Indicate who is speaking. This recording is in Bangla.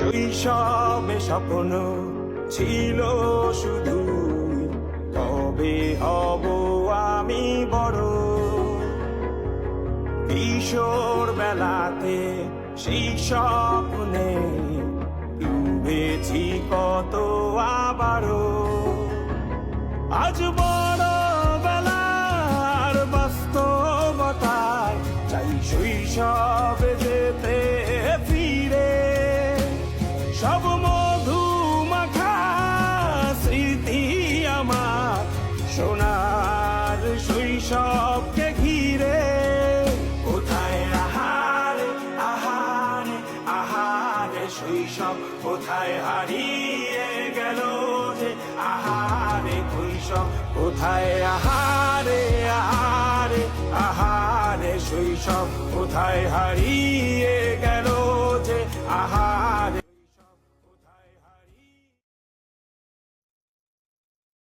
Speaker 1: শৈশবে স্বপ্ন ছিল শুধু, কবে হব আমি বড়। কিশোর বেলাতে সেই স্বপ্নে ডুবেছি কত আবারও। আজ বড় বেলার বাস্তবতায় চাই শৈশবে যেতে ফিরে। সব মধু মাখা স্মৃতি আমার সোনার শৈশবকে ঘিরে। কোথায় আহারে আহারে আহারে শৈশব, কোথায় হারিয়ে গেল যে আহারে শৈশব। কোথায় আহারে আহারে আহারে শৈশব, কোথায় হারিয়ে গেল যে আহারে